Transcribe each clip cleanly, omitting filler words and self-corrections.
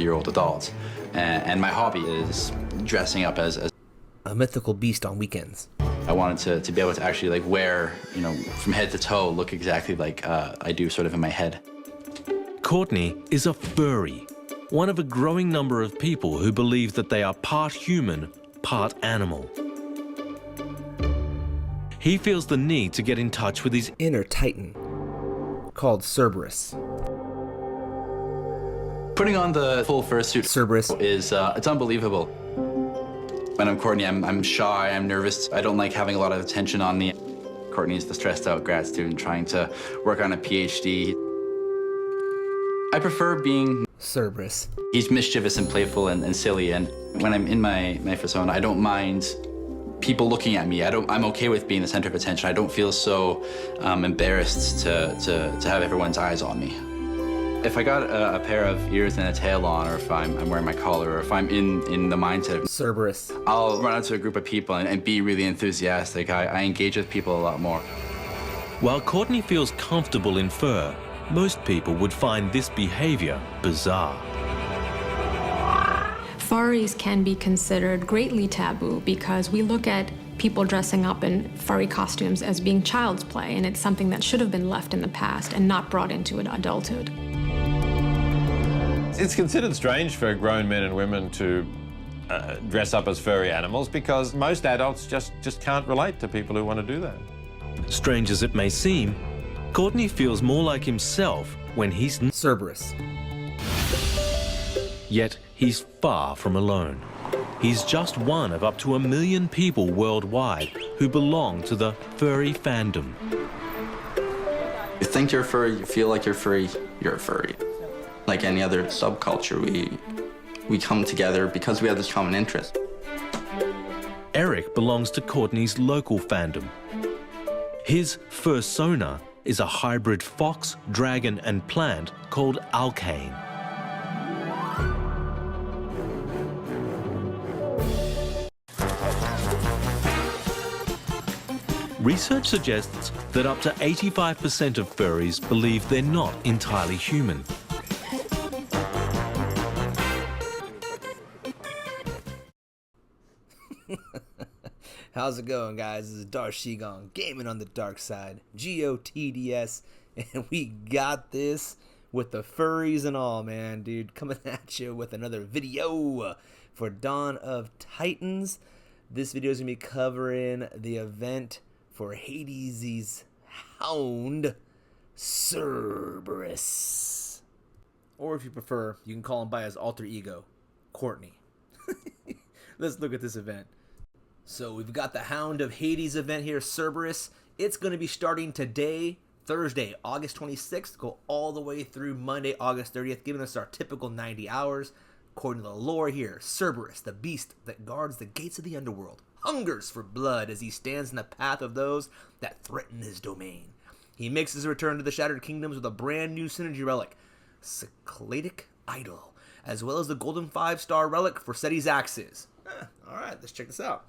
40-year-old adult. And my hobby is dressing up as a mythical beast on weekends. I wanted to be able to actually like wear, you know, from head to toe, look exactly like I do sort of in my head. Courtney is a furry, one of a growing number of people who believe that they are part human, part animal. He feels the need to get in touch with his inner titan, called Cerberus. Putting on the full fursuit Cerberus is it's unbelievable. When I'm Courtney, I'm shy, I'm nervous. I don't like having a lot of attention on me. Courtney's the stressed out grad student trying to work on a PhD. I prefer being Cerberus. He's mischievous and playful and silly, and when I'm in my persona, I don't mind people looking at me. I'm okay with being the center of attention. I don't feel so embarrassed to have everyone's eyes on me. If I got a pair of ears and a tail on, or if I'm wearing my collar, or if I'm in the mindset of Cerberus, I'll run out to a group of people and be really enthusiastic. I engage with people a lot more. While Courtney feels comfortable in fur, most people would find this behavior bizarre. Furries can be considered greatly taboo because we look at people dressing up in furry costumes as being child's play, and it's something that should have been left in the past and not brought into adulthood. It's considered strange for grown men and women to dress up as furry animals because most adults just can't relate to people who want to do that. Strange as it may seem, Courtney feels more like himself when he's Cerberus. Yet he's far from alone. He's just one of up to 1 million people worldwide who belong to the furry fandom. You think you're furry, you feel like you're furry, you're a furry. Like any other subculture, we come together because we have this common interest. Eric belongs to Courtney's local fandom. His fursona is a hybrid fox, dragon, and plant called alkane. Research suggests that up to 85% of furries believe they're not entirely human. How's it going, guys? This is Darth Shigong, gaming on the dark side, GOTDS, and we got this with the furries and all, man, dude, coming at you with another video for Dawn of Titans. This video is going to be covering the event for Hades' hound, Cerberus. Or if you prefer, you can call him by his alter ego, Courtney. Let's look at this event. So we've got the Hound of Hades event here, Cerberus. It's going to be starting today, Thursday, August 26th, go all the way through Monday, August 30th, giving us our typical 90 hours. According to the lore here, Cerberus, the beast that guards the gates of the underworld, hungers for blood as he stands in the path of those that threaten his domain. He makes his return to the Shattered Kingdoms with a brand new synergy relic, Cycladic Idol, as well as the golden 5-star relic for Seti's axes. Alright, let's check this out.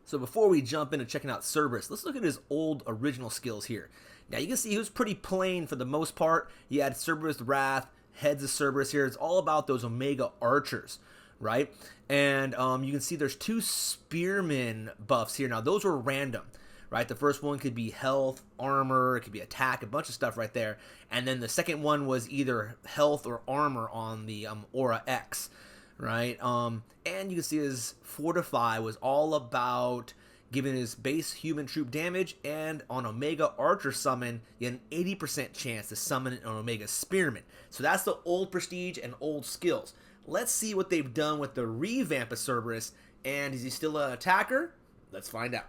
So before we jump into checking out Cerberus, let's look at his old original skills here. Now you can see he was pretty plain for the most part. He had Cerberus Wrath, Heads of Cerberus here. It's all about those Omega archers, right? And you can see there's 2 spearmen buffs here. Now those were random, right? The first one could be health, armor, it could be attack, a bunch of stuff right there. And then the second one was either health or armor on the Aura X, right? And you can see his Fortify was all about giving his base human troop damage, and on Omega Archer summon, you had an 80% chance to summon an Omega Spearman. So that's the old prestige and old skills. Let's see what they've done with the revamp of Cerberus, and is he still an attacker? Let's find out.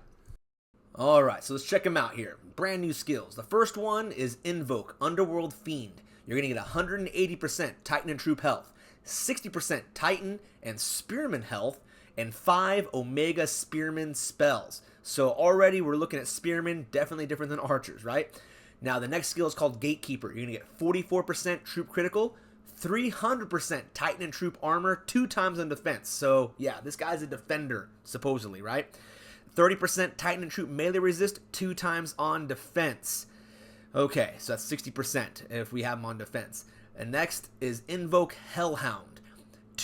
Alright, so let's check him out here. Brand new skills. The first one is Invoke, Underworld Fiend. You're going to get 180% Titan and Troop health, 60% Titan and Spearman health, and 5 Omega Spearman spells. So already we're looking at Spearmen, definitely different than archers, right? Now the next skill is called Gatekeeper. You're going to get 44% Troop critical, 300% Titan and Troop armor, 2 times on defense. So yeah, this guy's a defender, supposedly, right? 30% Titan and Troop melee resist, 2 times on defense. Okay, so that's 60% if we have him on defense. And next is Invoke Hellhound.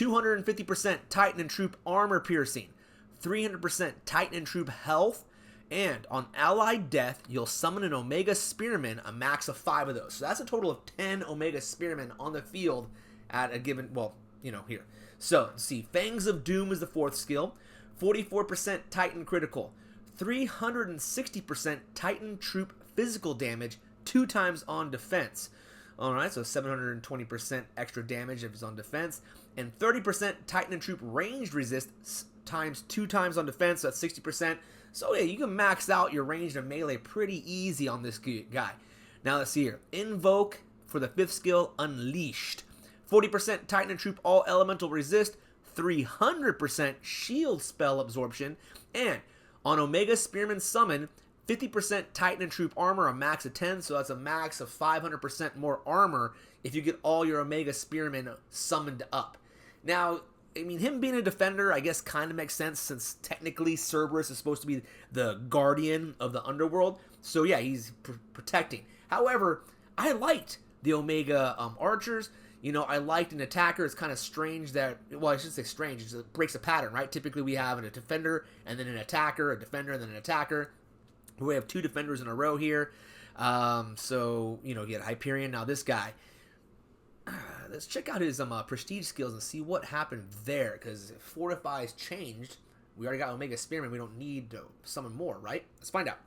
250% Titan and Troop armor piercing, 300% Titan and Troop health, and on allied death, you'll summon an Omega Spearman, a max of 5 of those. So that's a total of 10 Omega Spearmen on the field at a given, well, here. So, let's see, Fangs of Doom is the 4th skill, 44% Titan critical, 360% Titan Troop physical damage, 2 times on defense. Alright, so 720% extra damage if it's on defense, and 30% Titan and Troop ranged resist times 2 times on defense, so that's 60%. So yeah, you can max out your ranged and melee pretty easy on this guy. Now let's see here. Invoke for the 5th skill, Unleashed. 40% Titan and Troop all elemental resist, 300% shield spell absorption, and on Omega Spearman summon, 50% Titan and Troop armor, a max of 10, so that's a max of 500% more armor if you get all your Omega Spearmen summoned up. Now, I mean, him being a defender, I guess, kind of makes sense since technically Cerberus is supposed to be the guardian of the underworld. So yeah, he's protecting. However, I liked the Omega archers. I liked an attacker. It's kind of strange that, well, I should say strange. It breaks a pattern, right? Typically we have a defender and then an attacker, a defender and then an attacker. We have 2 defenders in a row here. So, you get Hyperion. Now this guy, let's check out his prestige skills and see what happened there, because if Fortify's changed, we already got Omega Spearman, we don't need to summon more, right? Let's find out.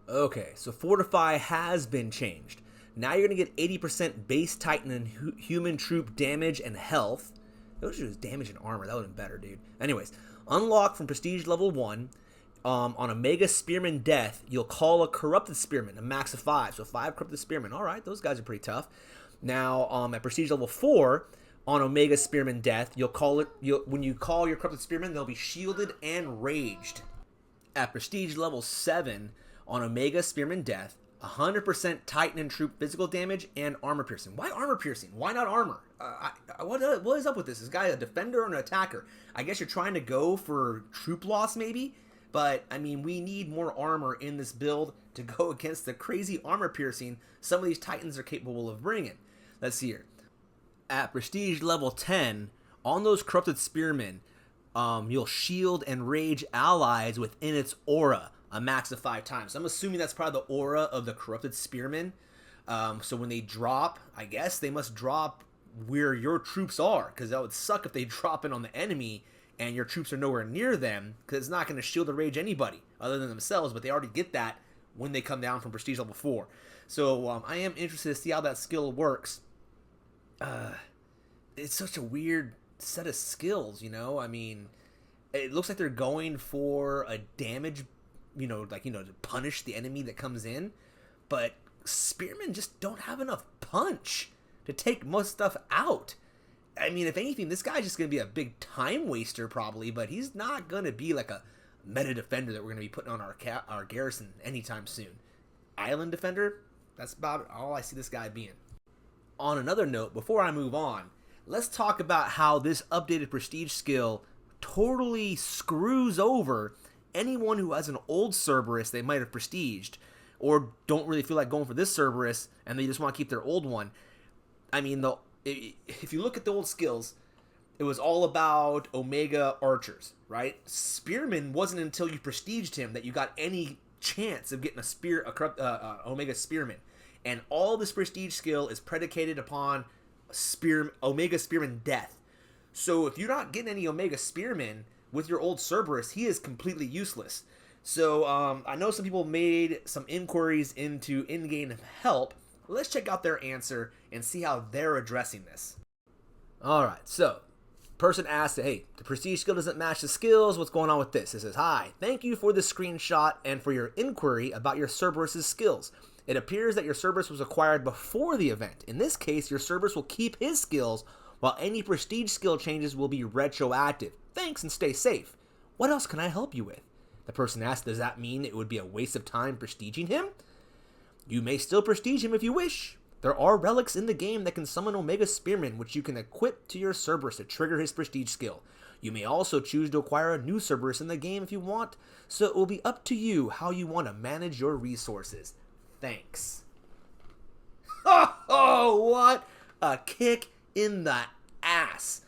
Okay, so Fortify has been changed. Now you're going to get 80% base Titan and human troop damage and health. Those are just damage and armor, that would have been better, dude. Anyways, unlock from prestige level 1. On Omega Spearman death, you'll call a Corrupted Spearman, a max of 5. So 5 Corrupted Spearmen. Alright, those guys are pretty tough. Now, at Prestige level 4, on Omega Spearman death, when you call your Corrupted Spearman, they'll be shielded and raged. At Prestige level 7, on Omega Spearman death, 100% Titan and Troop physical damage and armor piercing. Why armor piercing? Why not armor? What is up with this? Is this guy a defender or an attacker? I guess you're trying to go for troop loss, maybe? But, I mean, we need more armor in this build to go against the crazy armor piercing some of these Titans are capable of bringing. Let's see here. At Prestige level 10, on those Corrupted Spearmen, you'll shield and rage allies within its aura, a max of 5 times. So I'm assuming that's probably the aura of the Corrupted Spearmen. So when they drop, I guess they must drop where your troops are, because that would suck if they drop in on the enemy and your troops are nowhere near them, because it's not going to shield or rage anybody other than themselves, but they already get that when they come down from Prestige level 4. So I am interested to see how that skill works. It's such a weird set of skills, I mean, it looks like they're going for a damage, to punish the enemy that comes in, but Spearmen just don't have enough punch to take most stuff out. I mean, if anything, this guy's just going to be a big time waster probably, but he's not going to be like a meta defender that we're going to be putting on our garrison anytime soon. Island defender, that's about all I see this guy being. On another note, before I move on, let's talk about how this updated prestige skill totally screws over anyone who has an old Cerberus they might have prestiged, or don't really feel like going for this Cerberus and they just want to keep their old one. I mean, if you look at the old skills, it was all about Omega archers, right? Spearman wasn't until you prestiged him that you got any chance of getting a Omega Spearman. And all this prestige skill is predicated upon Omega Spearman death. So if you're not getting any Omega Spearmen with your old Cerberus, he is completely useless. So I know some people made some inquiries into in-game help. Let's check out their answer and see how they're addressing this. Alright, so person asked, hey, the prestige skill doesn't match the skills. What's going on with this? It says, hi, thank you for the screenshot and for your inquiry about your Cerberus' skills. It appears that your Cerberus was acquired before the event. In this case, your Cerberus will keep his skills, while any prestige skill changes will be retroactive. Thanks and stay safe. What else can I help you with? The person asked, does that mean it would be a waste of time prestiging him? You may still prestige him if you wish. There are relics in the game that can summon Omega Spearmen, which you can equip to your Cerberus to trigger his prestige skill. You may also choose to acquire a new Cerberus in the game if you want, so it will be up to you how you want to manage your resources. Thanks. Oh, what a kick in the ass.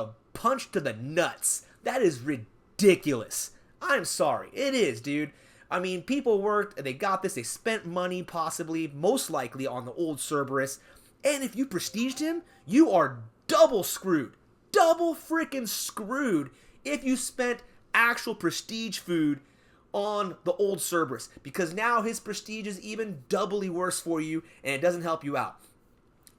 a punch to the nuts. That is ridiculous. I'm sorry. It is, dude. I mean, people worked, and they got this, they spent money possibly, most likely on the old Cerberus, and if you prestiged him, you are double screwed. Double freaking screwed if you spent actual prestige food on the old Cerberus, because now his prestige is even doubly worse for you, and it doesn't help you out.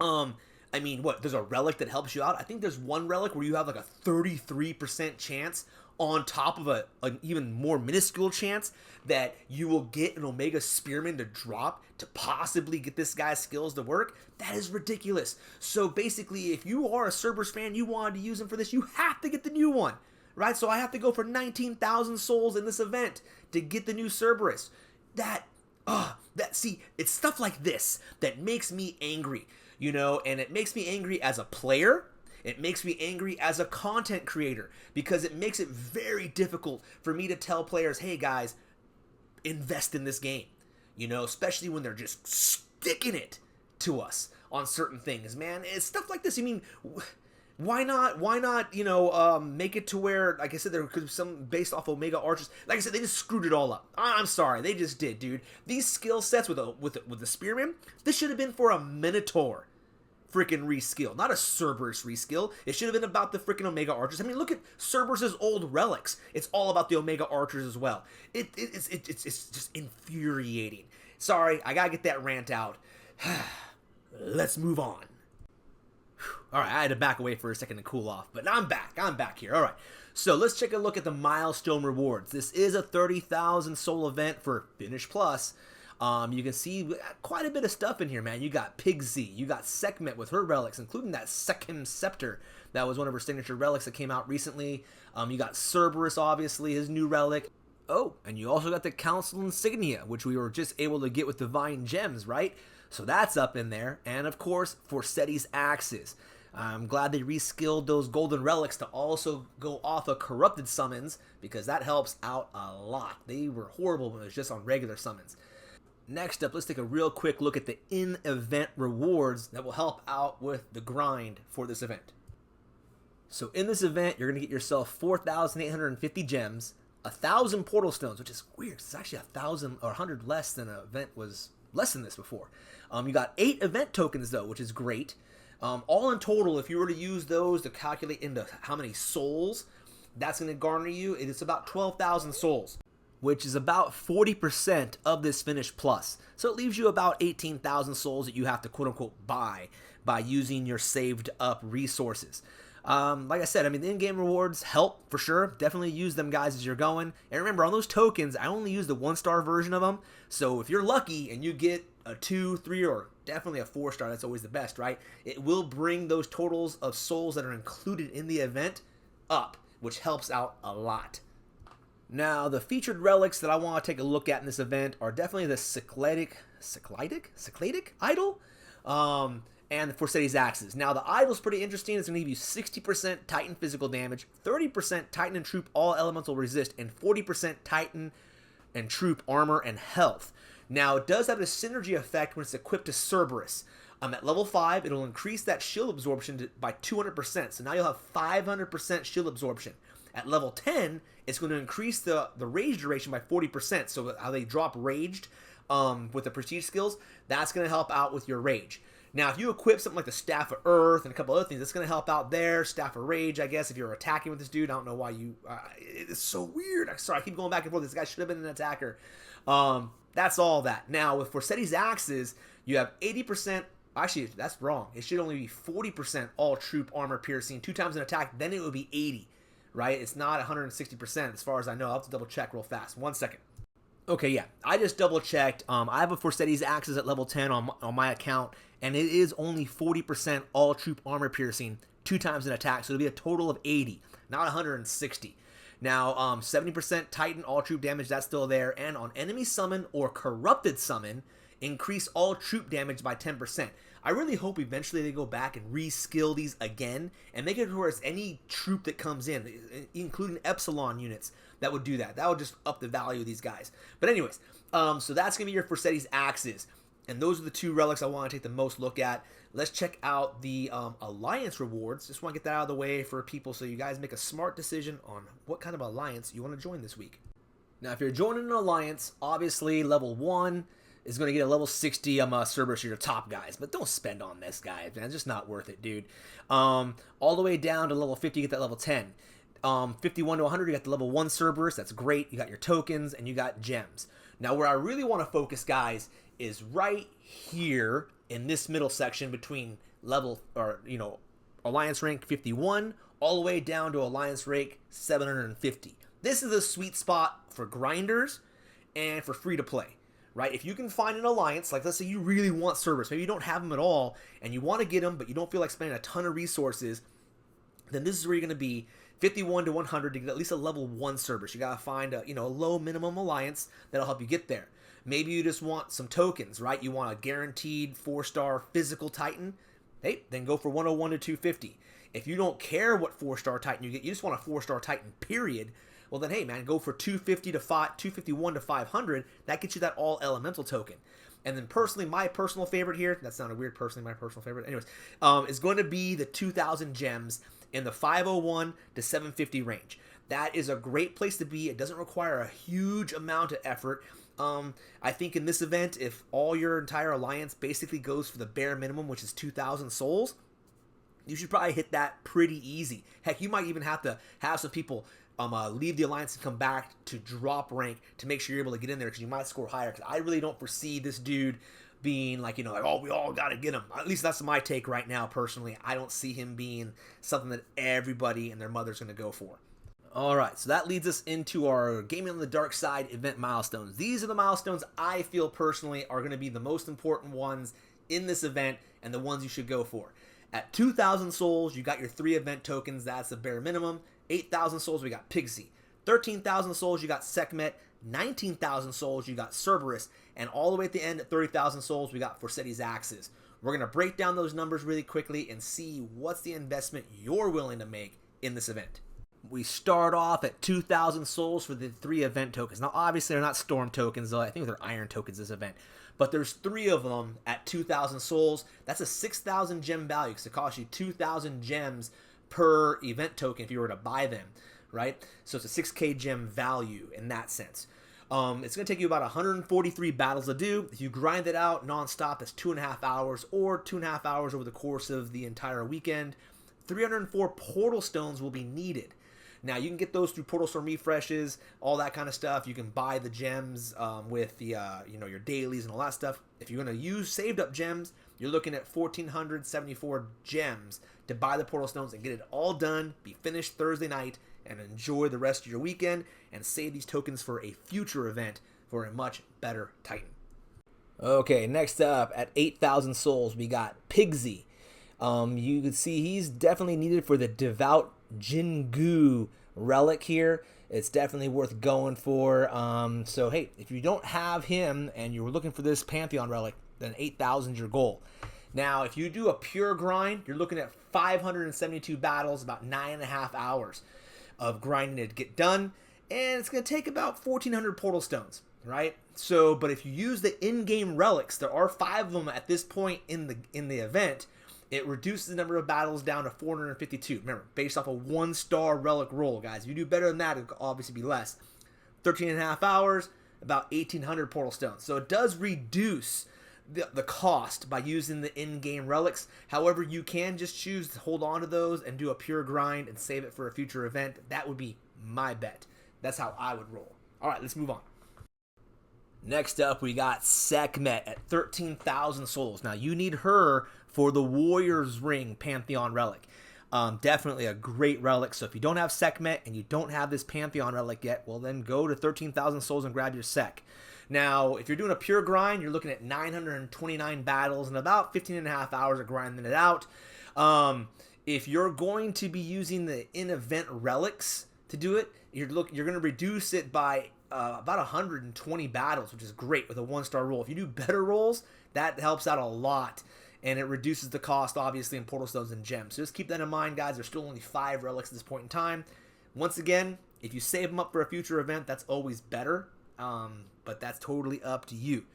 I mean, what, there's a relic that helps you out? I think there's one relic where you have like a 33% chance on top of an even more minuscule chance that you will get an Omega Spearman to drop to possibly get this guy's skills to work. That is ridiculous. So basically, if you are a Cerberus fan, you wanted to use him for this, you have to get the new one, right? So I have to go for 19,000 souls in this event to get the new Cerberus. See, it's stuff like this that makes me angry, you know, and it makes me angry as a player. It makes me angry as a content creator, because it makes it very difficult for me to tell players, hey guys, invest in this game, you know, especially when they're just sticking it to us on certain things, man. It's stuff like this. I mean, why not, you know, make it to where, like I said, there could be some based off Omega Archers. Like I said, they just screwed it all up. I'm sorry, they just did, dude. These skill sets with the Spearman, this should have been for a Minotaur freaking reskill, not a Cerberus reskill. It should have been about the freaking Omega Archers. I mean, look at Cerberus's old relics. It's all about the Omega Archers as well. It's just infuriating. Sorry, I gotta get that rant out. Let's move on. All right, I had to back away for a second to cool off, but I'm back. I'm back here. All right, so let's take a look at the milestone rewards. This is a 30,000 soul event for Finish Plus. You can see quite a bit of stuff in here, man. You got Pigsy, you got Sekhmet with her relics, including that second scepter. That was one of her signature relics that came out recently. You got Cerberus, obviously, his new relic. Oh, and you also got the Council Insignia, which we were just able to get with Divine Gems, right? So that's up in there. And of course, Forseti's Axes. I'm glad they reskilled those golden relics to also go off of corrupted summons, because that helps out a lot. They were horrible when it was just on regular summons. Next up, let's take a real quick look at the in-event rewards that will help out with the grind for this event. So in this event, you're going to get yourself 4,850 gems, 1,000 portal stones, which is weird. It's actually 1,000 or 100 less than an event was less than this before. You got 8 event tokens though, which is great. All in total, if you were to use those to calculate into how many souls that's going to garner you, it's about 12,000 souls, which is about 40% of this Finish Plus. So it leaves you about 18,000 souls that you have to quote-unquote buy by using your saved up resources. Like I said, I mean, the in-game rewards help for sure. Definitely use them, guys, as you're going. And remember, on those tokens, I only use the 1-star version of them. So if you're lucky and you get a 2, 3, or definitely a 4-star, that's always the best, right? It will bring those totals of souls that are included in the event up, which helps out a lot. Now, the featured relics that I want to take a look at in this event are definitely the Cycladic Idol, and the Forseti's Axes. Now, the Idol's pretty interesting. It's going to give you 60% Titan physical damage, 30% Titan and Troop all elemental resist, and 40% Titan and Troop armor and health. Now, it does have a synergy effect when it's equipped to Cerberus. At level 5, it'll increase that shield absorption by 200%. So now you'll have 500% shield absorption. At level 10, it's going to increase the rage duration by 40%. So how they drop raged with the prestige skills, that's going to help out with your rage. Now, if you equip something like the Staff of Earth and a couple other things, that's going to help out there. Staff of Rage, I guess, if you're attacking with this dude. I don't know why you... it's so weird. I'm sorry, I keep going back and forth. This guy should have been an attacker. That's all that. Now, with Forseti's Axes, you have 80%... Actually, that's wrong. It should only be 40% all troop armor piercing. 2 times an attack, then it would be 80. Right? It's not 160% as far as I know. I'll have to double check real fast. 1 second. Okay, yeah. I just double checked. I have a Forseti's Axes at level 10 on my account, and it is only 40% all troop armor piercing, 2 times an attack. So it'll be a total of 80, not 160. Now, 70% Titan all troop damage, that's still there. And on enemy summon or corrupted summon, increase all troop damage by 10%. I really hope eventually they go back and reskill these again and make it to where it's any troop that comes in, including Epsilon units, that would do that. That would just up the value of these guys. But anyways, so that's going to be your Forseti's Axes. And those are the 2 relics I want to take the most look at. Let's check out the alliance rewards. Just want to get that out of the way for people so you guys make a smart decision on what kind of alliance you want to join this week. Now, if you're joining an alliance, obviously level 1 is going to get a level 60 Cerberus, your top guys. But don't spend on this guy, man. It's just not worth it, dude. All the way down to level 50, you get that level 10. 51 to 100, you got the level 1 Cerberus. That's great. You got your tokens, and you got gems. Now, where I really want to focus, guys, is right here in this middle section between Alliance rank 51 all the way down to Alliance rank 750. This is a sweet spot for grinders and for free to play, right? If you can find an alliance, like let's say you really want Cerberus, maybe you don't have them at all, and you want to get them, but you don't feel like spending a ton of resources, then this is where you're going to be. 51 to 100 to get at least a level 1 Cerberus. You got to find a low minimum alliance that'll help you get there. Maybe you just want some tokens, right? You want a guaranteed 4-star physical Titan. Hey, then go for 101 to 250. If you don't care what 4-star Titan you get, you just want a 4-star Titan, period. Well, then, hey, man, go for 251 to 500. That gets you that all elemental token. And then personally, my personal favorite here, that sounded weird, personally, my personal favorite, anyways, is going to be the 2,000 gems in the 501 to 750 range. That is a great place to be. It doesn't require a huge amount of effort. I think in this event, if all your entire alliance basically goes for the bare minimum, which is 2,000 souls, you should probably hit that pretty easy. Heck, you might even have to have some people leave the alliance and come back to drop rank to make sure you're able to get in there, because you might score higher. Because I really don't foresee this dude being like, oh, we all got to get him. At least that's my take right now, personally. I don't see him being something that everybody and their mother's going to go for. All right, so that leads us into our Gaming on the Dark Side event milestones. These are the milestones I feel personally are going to be the most important ones in this event and the ones you should go for. At 2,000 souls, you got your 3 event tokens. That's the bare minimum. 8,000 souls, we got Pigsy. 13,000 souls, you got Sekhmet. 19,000 souls, you got Cerberus. And all the way at the end, at 30,000 souls, we got Forseti's Axes. We're going to break down those numbers really quickly and see what's the investment you're willing to make in this event. We start off at 2,000 souls for the 3 event tokens. Now, obviously, they're not storm tokens, though. I think they're iron tokens this event. But there's 3 of them at 2,000 souls. That's a 6,000 gem value, because it costs you 2,000 gems per event token if you were to buy them, right? So it's a 6k gem value in that sense. It's going to take you about 143 battles to do. If you grind it out nonstop, that's 2.5 hours, or 2.5 hours over the course of the entire weekend. 304 portal stones will be needed. Now, you can get those through portal storm refreshes, all that kind of stuff. You can buy the gems with the your dailies and all that stuff. If you're going to use saved up gems, you're looking at 1,474 gems to buy the portal stones and get it all done, be finished Thursday night, and enjoy the rest of your weekend and save these tokens for a future event for a much better Titan. Okay, next up at 8,000 souls, we got Pigsy. You can see he's definitely needed for the Devout Jingu relic here. It's definitely worth going for. So hey, if you don't have him and you're looking for this Pantheon relic, then 8,000 is your goal. Now, if you do a pure grind, you're looking at 572 battles, about 9.5 hours of grinding to get done, and it's going to take about 1,400 portal stones, right? So, but if you use the in-game relics, there are 5 of them at this point in the event. It reduces the number of battles down to 452. Remember, based off a 1-star relic roll, guys. If you do better than that, it'll obviously be less. 13.5 hours, about 1,800 portal stones. So it does reduce the cost by using the in-game relics. However, you can just choose to hold on to those and do a pure grind and save it for a future event. That would be my bet. That's how I would roll. All right, let's move on. Next up, we got Sekhmet at 13,000 souls. Now, you need her for the Warrior's Ring Pantheon relic. Definitely a great relic. So if you don't have Sekhmet and you don't have this Pantheon relic yet, well, then go to 13,000 souls and grab your Sek. Now, if you're doing a pure grind, you're looking at 929 battles and about 15.5 hours of grinding it out. If you're going to be using the in-event relics to do it, you're going to reduce it by about 120 battles, which is great with a 1-star roll. If you do better rolls, that helps out a lot, and it reduces the cost, obviously, in portal stones and gems. So just keep that in mind, guys. There's still only 5 relics at this point in time. Once again, if you save them up for a future event, that's always better, but that's totally up to you.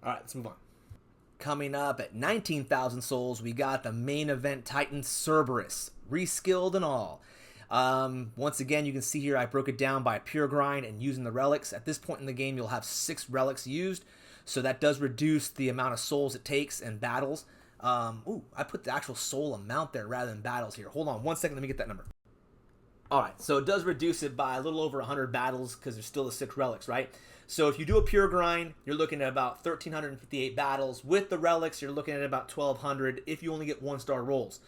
All right, let's move on. Coming up at 19,000 souls, we got the main event Titan Cerberus, Reskilled and all. Once again, you can see here I broke it down by pure grind and using the relics. At this point in the game, you'll have 6 relics used, so that does reduce the amount of souls it takes in battles. I put the actual soul amount there rather than battles here. Hold on one second, let me get that number. Alright, so it does reduce it by a little over 100 battles because there's still the 6 relics, right? So if you do a pure grind, you're looking at about 1,358 battles. With the relics, you're looking at about 1,200 if you only get 1-star rolls.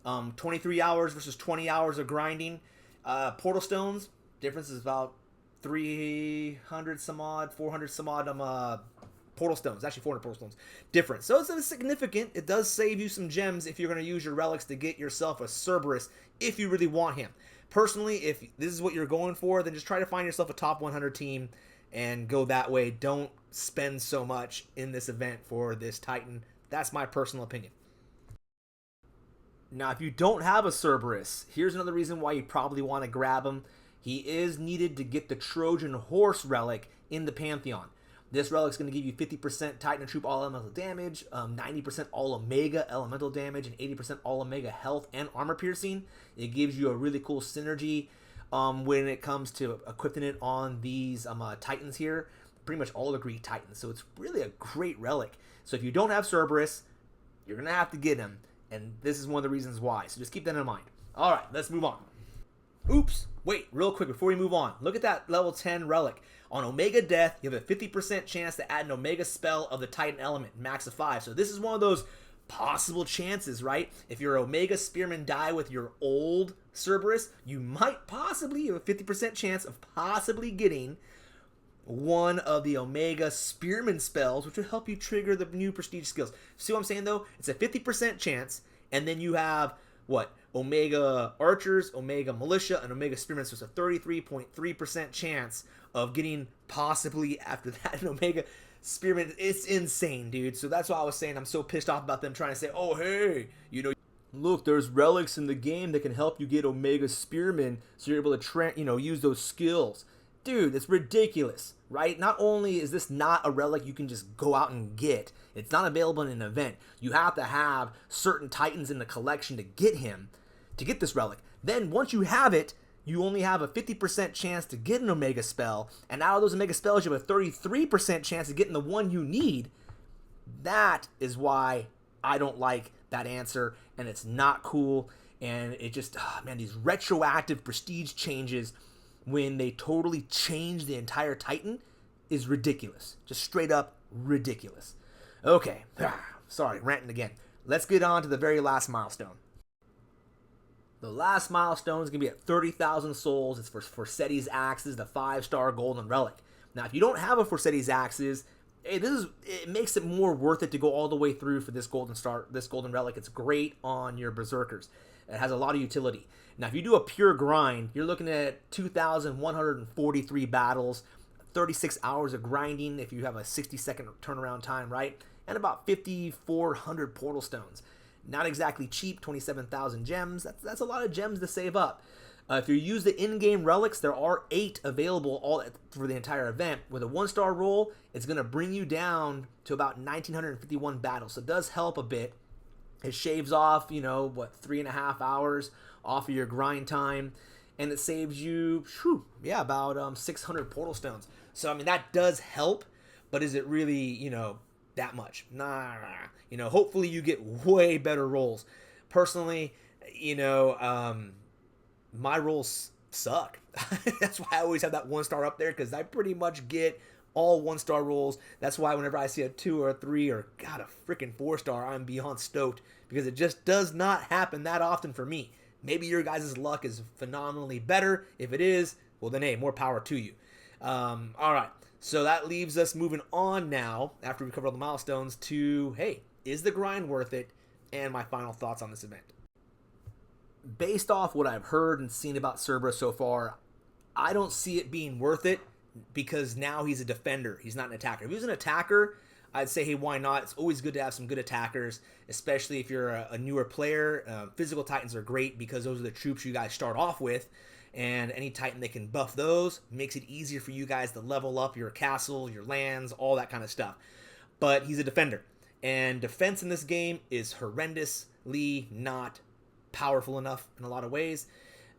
23 hours versus 20 hours of grinding. Portal stones, difference is about 300 some odd, 400 some odd portal stones. Actually 400 portal stones difference. So it's significant. It does save you some gems if you're going to use your relics to get yourself a Cerberus if you really want him. Personally, if this is what you're going for, then just try to find yourself a top 100 team and go that way. Don't spend so much in this event for this Titan. That's my personal opinion. Now, if you don't have a Cerberus, here's another reason why you probably want to grab him. He is needed to get the Trojan Horse relic in the Pantheon. This relic is going to give you 50% Titan Troop all elemental damage, 90% all Omega elemental damage, and 80% all Omega health and armor piercing. It gives you a really cool synergy when it comes to equipping it on these Titans here. Pretty much all the Greek Titans. So it's really a great relic. So if you don't have Cerberus, you're going to have to get him. And this is one of the reasons why. So just keep that in mind. All right, let's move on. Oops. Wait, real quick before we move on. Look at that level 10 relic. On Omega Death, you have a 50% chance to add an Omega spell of the Titan element, max of 5. So this is one of those possible chances, right? If your Omega Spearmen die with your old Cerberus, you might possibly have a 50% chance of possibly getting one of the Omega Spearman spells, which will help you trigger the new prestige skills. See what I'm saying, though? It's a 50% chance, and then you have, what, Omega Archers, Omega Militia, and Omega Spearmen, so it's a 33.3% chance of getting possibly, after that, an Omega Spearman. It's insane, dude. So that's why I was saying I'm so pissed off about them trying to say, oh, hey, you know, look, there's relics in the game that can help you get Omega Spearmen, so you're able to, use those skills. Dude, it's ridiculous, right? Not only is this not a relic you can just go out and get, it's not available in an event. You have to have certain Titans in the collection to get him, to get this relic. Then once you have it, you only have a 50% chance to get an Omega spell, and out of those Omega spells, you have a 33% chance of getting the one you need. That is why I don't like that answer, and it's not cool, and it just, these retroactive prestige changes when they totally change the entire Titan is ridiculous. Just straight up ridiculous. Okay, sorry, ranting again. Let's get on to the very last milestone. The last milestone is going to be at 30,000 souls. It's for Forseti's Axes, the 5-star golden relic. Now, if you don't have a Forseti's Axes, it makes it more worth it to go all the way through for this golden relic. It's great on your berserkers. It has a lot of utility. Now, if you do a pure grind, you're looking at 2,143 battles, 36 hours of grinding if you have a 60-second turnaround time, right? And about 5,400 portal stones. Not exactly cheap, 27,000 gems. That's a lot of gems to save up. If you use the in-game relics, there are 8 available all for the entire event. With a 1-star roll, it's going to bring you down to about 1,951 battles. So it does help a bit. It shaves off, 3.5 hours off of your grind time. And it saves you, about 600 portal stones. So, that does help. But is it really, that much? Nah. Hopefully you get way better rolls. Personally, my rolls suck. That's why I always have that 1-star up there, because I pretty much get all 1-star rolls. That's why whenever I see a 2 or a 3 or a freaking 4-star, I'm beyond stoked, because it just does not happen that often for me. Maybe your guys' luck is phenomenally better. If it is, well then, hey, more power to you. All right, so that leaves us moving on now, after we covered all the milestones, to, hey, is the grind worth it? And my final thoughts on this event. Based off what I've heard and seen about Cerberus so far, I don't see it being worth it, because now he's a defender. He's not an attacker. If he was an attacker, I'd say, hey, why not? It's always good to have some good attackers, especially if you're a newer player. Physical Titans are great because those are the troops you guys start off with, and any Titan that can buff those makes it easier for you guys to level up your castle, your lands, all that kind of stuff. But he's a defender, And defense in this game is horrendously not powerful enough in a lot of ways.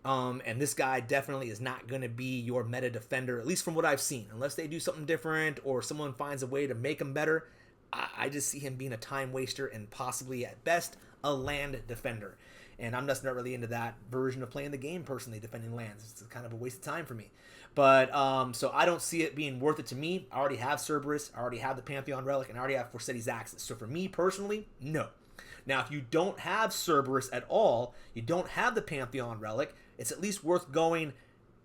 And this guy definitely is not going to be your meta defender, at least from what I've seen. Unless they do something different or someone finds a way to make him better, I just see him being a time waster and possibly, at best, a land defender. And I'm just not really into that version of playing the game, personally, defending lands. It's kind of a waste of time for me. But, so I don't see it being worth it to me. I already have Cerberus, I already have the Pantheon Relic, and I already have Forseti's Axis. So for me, personally, no. Now, if you don't have Cerberus at all, you don't have the Pantheon Relic, it's at least worth going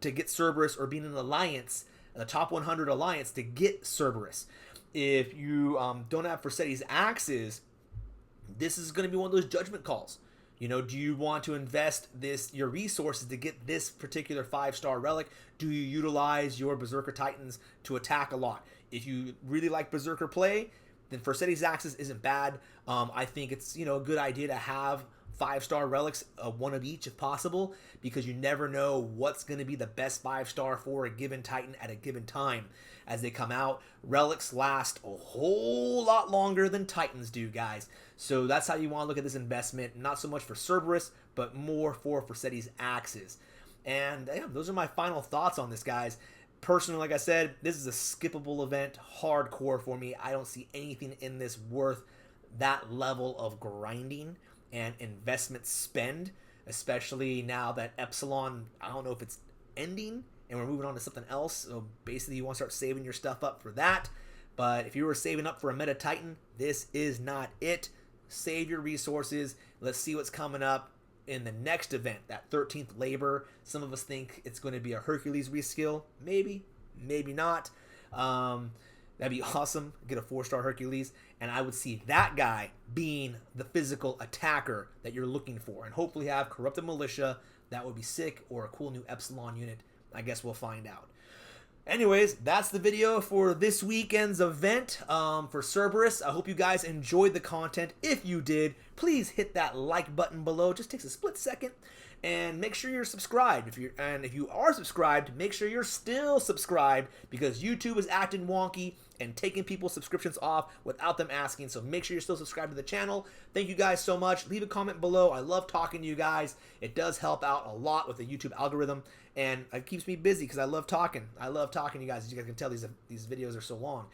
to get Cerberus or being in an alliance, the top 100 alliance, to get Cerberus. If you don't have Forseti's Axes, this is going to be one of those judgment calls. You know, do you want to invest your resources to get this particular 5-star relic? Do you utilize your Berserker Titans to attack a lot? If you really like Berserker play, then Forseti's Axis isn't bad. I think it's, you know, a good idea to have 5-star relics, one of each if possible, because you never know what's going to be the best 5-star for a given Titan at a given time as they come out. Relics last a whole lot longer than Titans do, guys. So that's how you want to look at this investment. Not so much for Cerberus, but more for Forseti's Axes. And yeah, those are my final thoughts on this, guys. Personally, like I said, this is a skippable event, hardcore for me. I don't see anything in this worth that level of grinding and investment spend, especially now that Epsilon, I don't know if it's ending and we're moving on to something else. So basically you want to start saving your stuff up for that. But if you were saving up for a meta Titan, this is not it. Save your resources. Let's see what's coming up in the next event, that 13th Labor. Some of us think it's going to be a Hercules reskill. Maybe, maybe not. That'd be awesome. Get a 4-star Hercules. And I would see that guy being the physical attacker that you're looking for. And hopefully have Corrupted Militia. That would be sick. Or a cool new Epsilon unit. I guess we'll find out. Anyways, that's the video for this weekend's event for Cerberus. I hope you guys enjoyed the content. If you did, please hit that like button below. It just takes a split second. And make sure you're subscribed. If you are subscribed, make sure you're still subscribed, because YouTube is acting wonky and taking people's subscriptions off without them asking. So make sure you're still subscribed to the channel. Thank you guys so much. Leave a comment below. I love talking to you guys. It does help out a lot with the YouTube algorithm, and it keeps me busy because I love talking. I love talking to you guys. As you guys can tell, these videos are so long.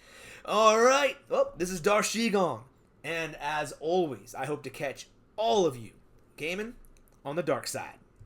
All right. Well, this is Darth Shigong, and as always, I hope to catch all of you gaming on the dark side.